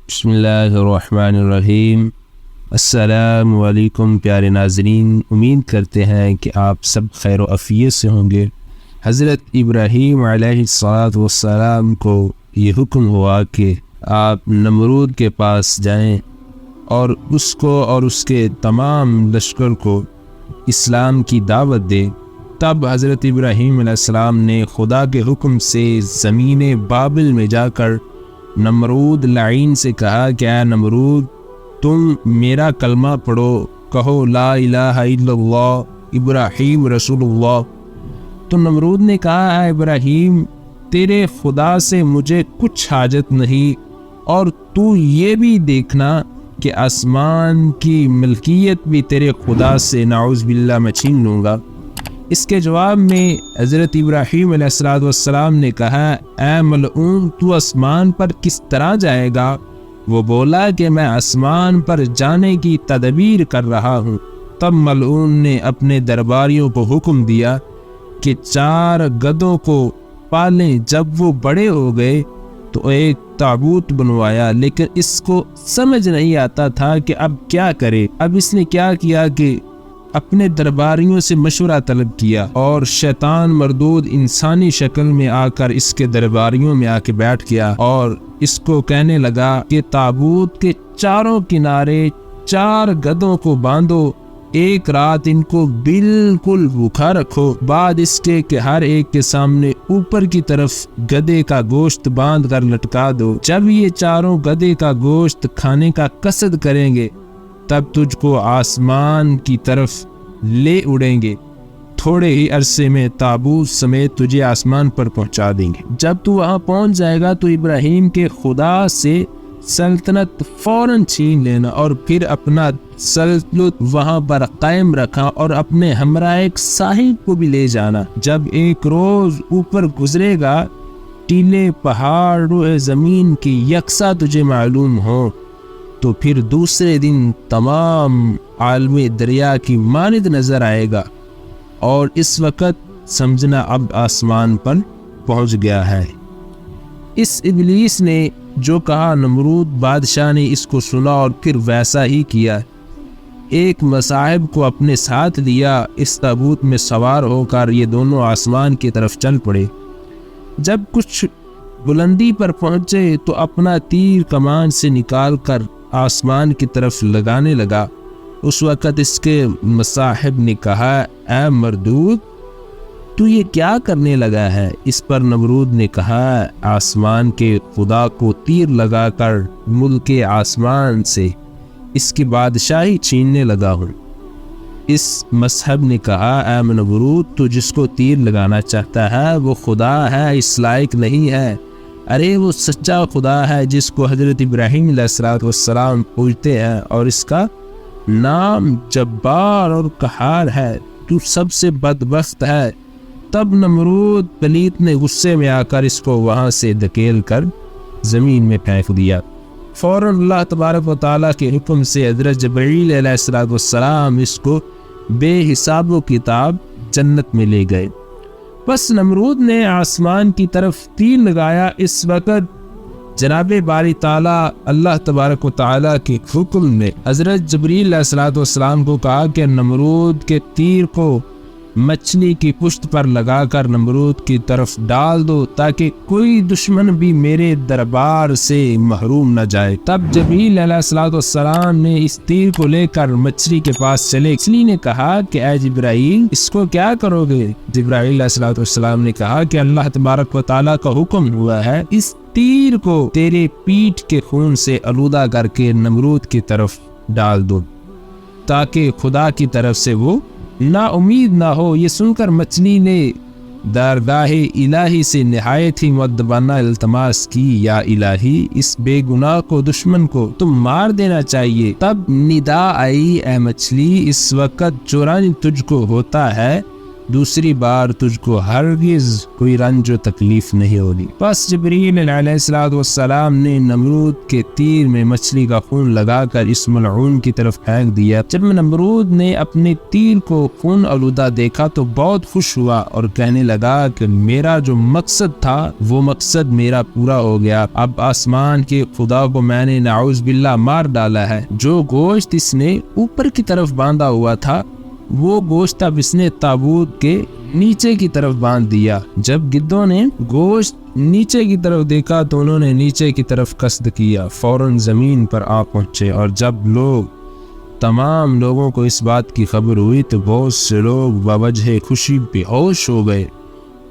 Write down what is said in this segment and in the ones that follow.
بسم اللہ الرحمن الرحیم۔ السلام علیکم پیارے ناظرین، امید کرتے ہیں کہ آپ سب خیر و عافیت سے ہوں گے۔ حضرت ابراہیم علیہ السلام کو یہ حکم ہوا کہ آپ نمرود کے پاس جائیں اور اس کو اور اس کے تمام لشکر کو اسلام کی دعوت دیں۔ تب حضرت ابراہیم علیہ السلام نے خدا کے حکم سے زمین بابل میں جا کر نمرود لعین سے کہا کہ اے نمرود، تم میرا کلمہ پڑھو، کہو لا الہ الا اللہ ابراہیم رسول اللہ۔ تو نمرود نے کہا اے ابراہیم، تیرے خدا سے مجھے کچھ حاجت نہیں، اور تو یہ بھی دیکھنا کہ آسمان کی ملکیت بھی تیرے خدا سے نعوذ باللہ میں چھین لوں گا۔ اس کے جواب میں حضرت ابراہیم علیہ السلام نے کہا اے ملعون، تو آسمان پر کس طرح جائے گا؟ وہ بولا کہ میں آسمان پر جانے کی تدبیر کر رہا ہوں۔ تب ملعون نے اپنے درباریوں کو حکم دیا کہ 4 گدھوں کو پالیں۔ جب وہ بڑے ہو گئے تو ایک تابوت بنوایا، لیکن اس کو سمجھ نہیں آتا تھا کہ اب کیا کرے۔ اب اس نے کیا کیا کہ اپنے درباریوں سے مشورہ طلب کیا، اور شیطان مردود انسانی شکل میں آ کر اس کے درباریوں میں آ کے بیٹھ گیا اور اس کو کہنے لگا کہ تابوت کے چاروں کنارے 4 گدھوں کو باندھو، ایک رات ان کو بالکل بھوکا رکھو، بعد اس کے کہ ہر ایک کے سامنے اوپر کی طرف گدھے کا گوشت باندھ کر لٹکا دو۔ جب یہ 4 گدھے کا گوشت کھانے کا قصد کریں گے تب تجھ کو آسمان کی طرف لے اڑیں گے، تھوڑے ہی عرصے میں تابوت سمیت تجھے آسمان پر پہنچا دیں گے۔ جب تو وہاں پہنچ جائے گا تو ابراہیم کے خدا سے سلطنت فوراً چھین لینا، اور پھر اپنا سلطنت وہاں پر قائم رکھا، اور اپنے ہمراہ ایک صاحب کو بھی لے جانا۔ جب ایک روز اوپر گزرے گا، ٹیلے پہاڑ روئے زمین کی یکساں تجھے معلوم ہو، تو پھر دوسرے دن تمام عالم دریا کی مانند نظر آئے گا، اور اس وقت سمجھنا اب آسمان پر پہنچ گیا ہے۔ اس ابلیس نے جو کہا، نمرود بادشاہ نے اس کو سنا اور پھر ویسا ہی کیا۔ ایک مصاحب کو اپنے ساتھ لیا، اس تابوت میں سوار ہو کر یہ دونوں آسمان کی طرف چل پڑے۔ جب کچھ بلندی پر پہنچے تو اپنا تیر کمان سے نکال کر آسمان کی طرف لگانے لگا۔ اس وقت اس کے مصاحب نے کہا اے مردود، تو یہ کیا کرنے لگا ہے؟ اس پر نمرود نے کہا آسمان کے خدا کو تیر لگا کر ملک آسمان سے اس کی بادشاہی چھیننے لگا ہوں۔ اس مصحب نے کہا اے نمرود، تو جس کو تیر لگانا چاہتا ہے وہ خدا ہے، اس لائق نہیں ہے۔ ارے وہ سچا خدا ہے جس کو حضرت ابراہیم علیہ السلام پوجتے ہیں، اور اس کا نام جبار اور قہار ہے، تو سب سے بدبخت ہے۔ تب نمرود پلیت نے غصے میں آ کر اس کو وہاں سے دھکیل کر زمین میں پھینک دیا۔ فوراً اللہ تبارک و تعالیٰ کے حکم سے حضرت جبرائیل علیہ السلام اس کو بے حساب و کتاب جنت میں لے گئے۔ بس نمرود نے آسمان کی طرف تیر لگایا۔ اس وقت جناب باری تعالیٰ اللہ تبارک و تعالیٰ کے حکم نے حضرت جبرائیل علیہ السلام کو کہا کہ نمرود کے تیر کو مچھلی کی پشت پر لگا کر نمرود کی طرف ڈال دو، تاکہ کوئی دشمن بھی میرے دربار سے محروم نہ جائے۔ تب جبرائیل علیہ السلام نے اس تیر کو لے کر مچھلی کے پاس چلے۔ مچھلی نے کہا کہ اے جبرائیل، اس کو کیا کرو گے؟ جبرائیل علیہ السلام نے کہا کہ اللہ تبارک و تعالیٰ کا حکم ہوا ہے، اس تیر کو تیرے پیٹھ کے خون سے آلودہ کر کے نمرود کی طرف ڈال دو، تاکہ خدا کی طرف سے وہ نا امید نہ ہو۔ یہ سن کر مچھلی نے درگاہ الہی سے نہایت ہی مؤدبانہ التماس کی، یا الہی، اس بے گناہ کو، دشمن کو تم مار دینا چاہیے۔ تب ندا آئی اے مچھلی، اس وقت جو رنج تجھ کو ہوتا ہے دوسری بار تجھ کو ہرگز کوئی رنج و تکلیف نہیں ہوگی۔ بس جبریل علیہ السلام نے نمرود کے تیر میں مچھلی کا خون لگا کر اس ملعون کی طرف پھینک دیا۔ جب نمرود نے اپنے تیر کو خون آلودہ دیکھا تو بہت خوش ہوا اور کہنے لگا کہ میرا جو مقصد تھا وہ مقصد میرا پورا ہو گیا۔ اب آسمان کے خدا کو میں نے نعوذ باللہ مار ڈالا ہے۔ جو گوشت اس نے اوپر کی طرف باندھا ہوا تھا وہ گوشت اب اس نے تابوت کے نیچے کی طرف باندھ دیا۔ جب گدوں نے گوشت نیچے کی طرف دیکھا تو انہوں نے نیچے کی طرف قصد کیا، فوراً زمین پر آ پہنچے، اور جب تمام لوگوں کو اس بات کی خبر ہوئی تو بہت سے لوگ بوجہ خوشی بے ہوش ہو گئے،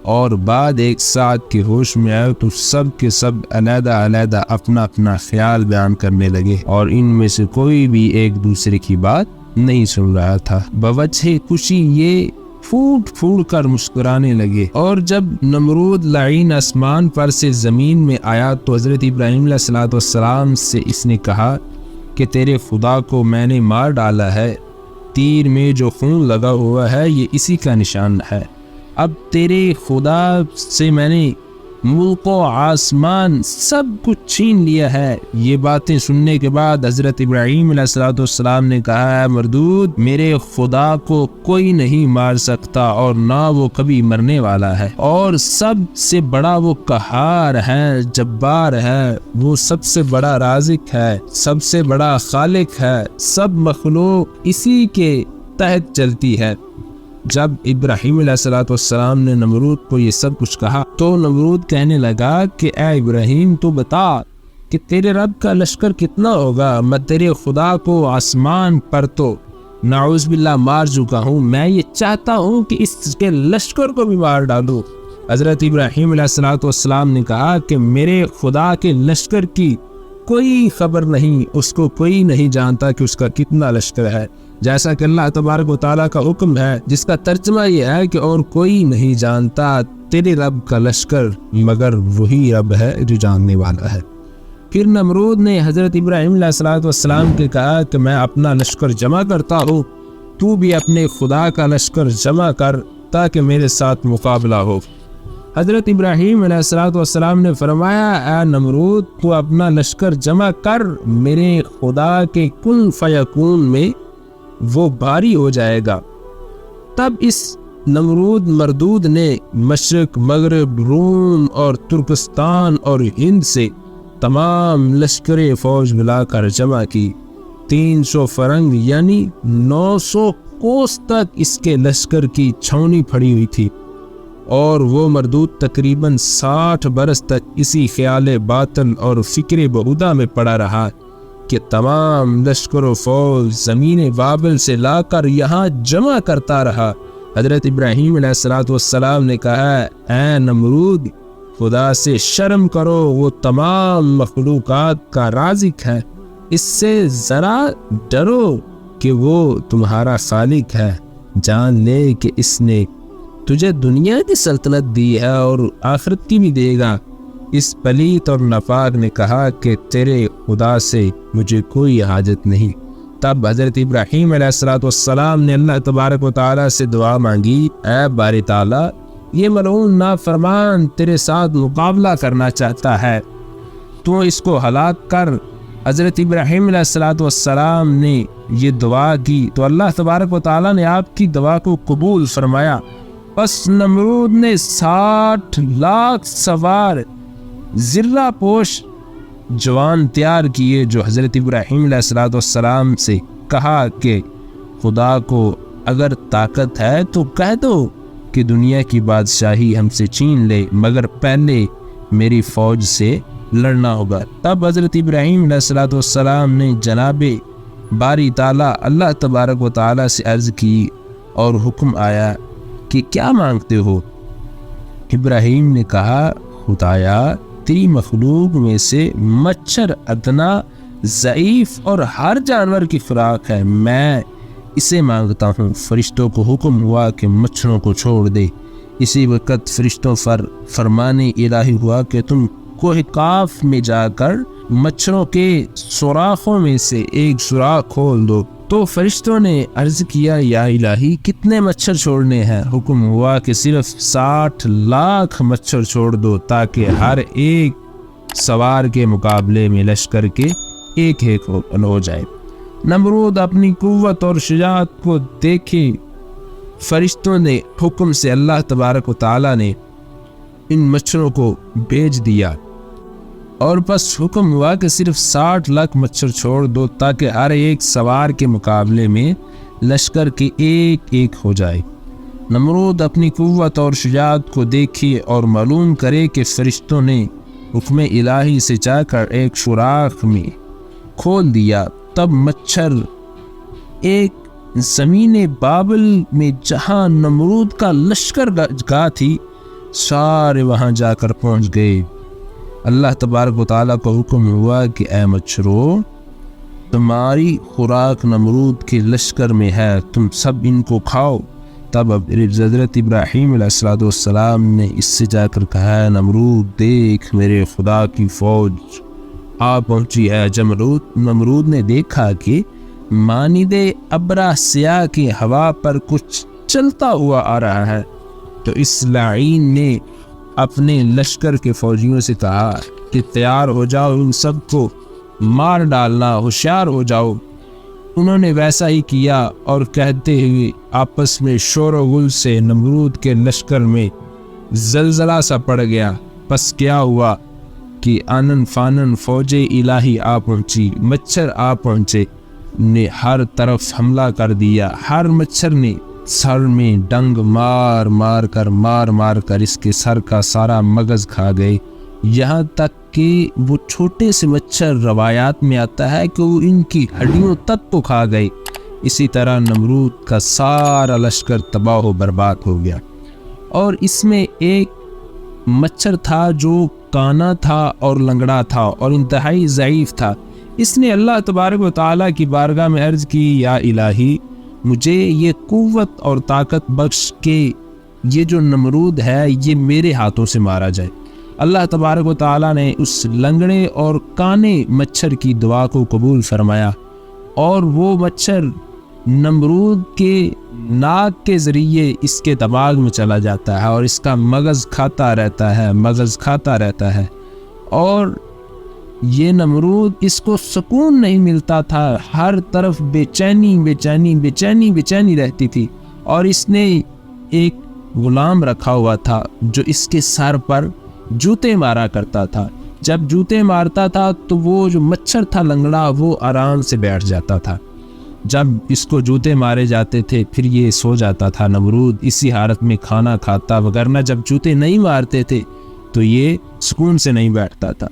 اور بعد ایک ساتھ کے ہوش میں آئے تو سب کے سب علیحدہ علیحدہ اپنا اپنا خیال بیان کرنے لگے، اور ان میں سے کوئی بھی ایک دوسرے کی بات نہیں سن رہا تھا۔ بوجہ خوشی یہ پھوٹ پھوٹ کر مسکرانے لگے، اور جب نمرود لعین آسمان پر سے زمین میں آیا تو حضرت ابراہیم علیہ السلام سے اس نے کہا کہ تیرے خدا کو میں نے مار ڈالا ہے، تیر میں جو خون لگا ہوا ہے یہ اسی کا نشان ہے۔ اب تیرے خدا سے میں نے ملک و آسمان سب کچھ چھین لیا ہے۔ یہ باتیں سننے کے بعد حضرت ابراہیم علیہ السلام نے کہا، مردود، میرے خدا کو کوئی نہیں مار سکتا اور نہ وہ کبھی مرنے والا ہے، اور سب سے بڑا وہ قہار ہے، جبار ہے، وہ سب سے بڑا رازق ہے، سب سے بڑا خالق ہے، سب مخلوق اسی کے تحت چلتی ہے۔ جب ابراہیم علیہ السلام نے نمرود کو یہ سب کچھ کہا تو نمرود کہنے لگا کہ اے ابراہیم تو بتا کہ تیرے رب کا لشکر کتنا ہوگا؟ میں تیرے خدا کو آسمان پر تو نعوذ باللہ مار چکا ہوں، میں یہ چاہتا ہوں کہ اس کے لشکر کو بھی مار ڈالوں۔ حضرت ابراہیم علیہ السلام نے کہا کہ میرے خدا کے لشکر کی کوئی خبر نہیں، اس کو کوئی نہیں جانتا کہ اس کا کتنا لشکر ہے، جیسا کہ اللہ تبارک و تعالیٰ کا حکم ہے، جس کا ترجمہ یہ ہے کہ اور کوئی نہیں جانتا تیرے رب کا لشکر مگر وہی رب ہے جو جاننے والا ہے۔ پھر نمرود نے حضرت ابراہیم علیہ السلام کے کہا کہ میں اپنا لشکر جمع کرتا ہوں، تو بھی اپنے خدا کا لشکر جمع کر تاکہ میرے ساتھ مقابلہ ہو۔ حضرت ابراہیم علیہ السلام نے فرمایا، اے نمرود، تو اپنا لشکر جمع کر، میرے خدا کے کن فیکون میں وہ بھاری ہو جائے گا۔ تب اس نمرود مردود نے مشرق، مغرب، روم اور ترکستان اور ہند سے تمام لشکر فوج ملا کر جمع کی۔ 300 فرنگ یعنی 900 کوس تک اس کے لشکر کی چھاؤنی پھڑی ہوئی تھی، اور وہ مردود تقریباً 60 برس تک اسی خیال باطل اور فکر بہودہ میں پڑا رہا کہ تمام لشکر و فوج زمین بابل سے لا کر یہاں جمع کرتا رہا۔ حضرت ابراہیم علیہ السلام نے کہا، اے نمرود، خدا سے شرم کرو، وہ تمام مخلوقات کا رازق ہے، اس سے ذرا ڈرو کہ وہ تمہارا خالق ہے، جان لے کہ اس نے تجھے دنیا کی سلطنت دی ہے اور آخرت کی بھی دے گا۔ اس پلیت اور نفاق نے کہا کہ تیرے خدا سے مجھے کوئی حاجت نہیں۔ تب حضرت ابراہیم علیہ السلام نے اللہ تبارک و تعالیٰ سے دعا مانگی، اے باری تعالیٰ، یہ ملعون نافرمان تیرے ساتھ مقابلہ کرنا چاہتا ہے، تو اس کو ہلاک کر۔ حضرت ابراہیم علیہ السلام نے یہ دعا کی تو اللہ تبارک و تعالیٰ نے آپ کی دعا کو قبول فرمایا۔ بس نمرود نے 60 لاکھ سوار زرہ پوش جوان تیار کیے جو حضرت ابراہیم علیہ السلام سے کہا کہ خدا کو اگر طاقت ہے تو کہہ دو کہ دنیا کی بادشاہی ہم سے چھین لے، مگر پہلے میری فوج سے لڑنا ہوگا۔ تب حضرت ابراہیم علیہ السلام نے جناب باری تعالیٰ اللہ تبارک و تعالیٰ سے عرض کی اور حکم آیا کہ کیا مانگتے ہو؟ ابراہیم نے کہا، خدایا، تیری مخلوق میں سے مچھر ادنا، ضعیف اور ہر جانور کی خوراک ہے، میں اسے مانگتا ہوں۔ فرشتوں کو حکم ہوا کہ مچھروں کو چھوڑ دے۔ اسی وقت فرشتوں پر فرمان الہی ہوا کہ تم کوہ کاف میں جا کر مچھروں کے سوراخوں میں سے ایک سوراخ کھول دو۔ تو فرشتوں نے عرض کیا یا الہی کتنے مچھر چھوڑنے ہیں؟ حکم ہوا کہ صرف 60 لاکھ مچھر چھوڑ دو تاکہ ہر ایک سوار کے مقابلے میں لشکر کے ایک ہو جائے۔ نمرود اپنی قوت اور شجاعت کو دیکھے فرشتوں نے حکم سے اللہ تبارک و تعالیٰ نے ان مچھروں کو بھیج دیا، اور بس حکم ہوا کہ صرف 60 لاکھ مچھر چھوڑ دو تاکہ ہر ایک سوار کے مقابلے میں لشکر کے ایک ہو جائے۔ نمرود اپنی قوت اور شجاعت کو دیکھے اور معلوم کرے کہ فرشتوں نے حکم الہی سے جا کر ایک سوراخ میں کھول دیا، تب مچھر ایک زمین بابل میں جہاں نمرود کا لشکر گاہ تھی سارے وہاں جا کر پہنچ گئے۔ اللہ تبارک و تعالیٰ کو حکم ہوا کہ اے مچھرو، تمہاری خوراک نمرود کے لشکر میں ہے، تم سب ان کو کھاؤ۔ تب حضرت ابراہیم علیہ السلام نے اس سے جا کر کہا، نمرود دیکھ میرے خدا کی فوج آ پہنچی ہے۔ جب نمرود نے دیکھا کہ مانند ابرہ سیاہ کی ہوا پر کچھ چلتا ہوا آ رہا ہے تو اس لعین نے اپنے لشکر کے فوجیوں سے کہا کہ تیار ہو جاؤ، ان سب کو مار ڈالنا، ہوشیار ہو جاؤ۔ انہوں نے ویسا ہی کیا اور کہتے ہوئے آپس میں شور و غل سے نمرود کے لشکر میں زلزلہ سا پڑ گیا۔ پس کیا ہوا کہ آنن فانن فوج الہی آ پہنچی، مچھر آ پہنچے، نے ہر طرف حملہ کر دیا۔ ہر مچھر نے سر میں ڈنگ مار مار کر اس کے سر کا سارا مغز کھا گئے، یہاں تک کہ وہ چھوٹے سے مچھر روایات میں آتا ہے کہ وہ ان کی ہڈیوں تک کو کھا گئے۔ اسی طرح نمرود کا سارا لشکر تباہ و برباد ہو گیا۔ اور اس میں ایک مچھر تھا جو کانا تھا اور لنگڑا تھا اور انتہائی ضعیف تھا۔ اس نے اللہ تبارک و تعالیٰ کی بارگاہ میں عرض کی، یا الہی مجھے یہ قوت اور طاقت بخش کہ یہ جو نمرود ہے یہ میرے ہاتھوں سے مارا جائے۔ اللہ تبارک و تعالیٰ نے اس لنگڑے اور کانے مچھر کی دعا کو قبول فرمایا، اور وہ مچھر نمرود کے ناک کے ذریعے اس کے دماغ میں چلا جاتا ہے اور اس کا مغز کھاتا رہتا ہے اور یہ نمرود اس کو سکون نہیں ملتا تھا، ہر طرف بے چینی رہتی تھی۔ اور اس نے ایک غلام رکھا ہوا تھا جو اس کے سر پر جوتے مارا کرتا تھا۔ جب جوتے مارتا تھا تو وہ جو مچھر تھا لنگڑا وہ آرام سے بیٹھ جاتا تھا۔ جب اس کو جوتے مارے جاتے تھے پھر یہ سو جاتا تھا، نمرود اسی حالت میں کھانا کھاتا، وگرنہ جب جوتے نہیں مارتے تھے تو یہ سکون سے نہیں بیٹھتا تھا۔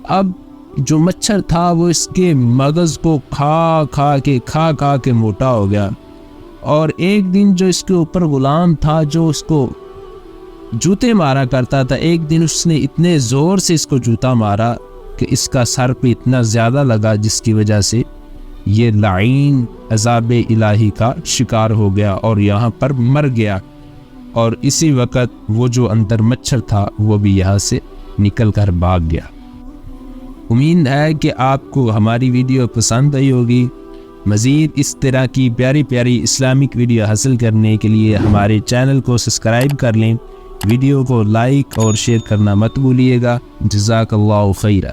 اب جو مچھر تھا وہ اس کے مغز کو کھا کے موٹا ہو گیا، اور ایک دن جو اس کے اوپر غلام تھا جو اس کو جوتے مارا کرتا تھا، ایک دن اس نے اتنے زور سے اس کو جوتا مارا کہ اس کا سر پہ اتنا زیادہ لگا جس کی وجہ سے یہ لعین عذاب الہی کا شکار ہو گیا اور یہاں پر مر گیا۔ اور اسی وقت وہ جو اندر مچھر تھا وہ بھی یہاں سے نکل کر بھاگ گیا۔ امید ہے کہ آپ کو ہماری ویڈیو پسند آئی ہوگی۔ مزید اس طرح کی پیاری اسلامک ویڈیو حاصل کرنے کے لیے ہمارے چینل کو سبسکرائب کر لیں، ویڈیو کو لائک اور شیئر کرنا مت بھولیے گا۔ جزاک اللہ خیرہ۔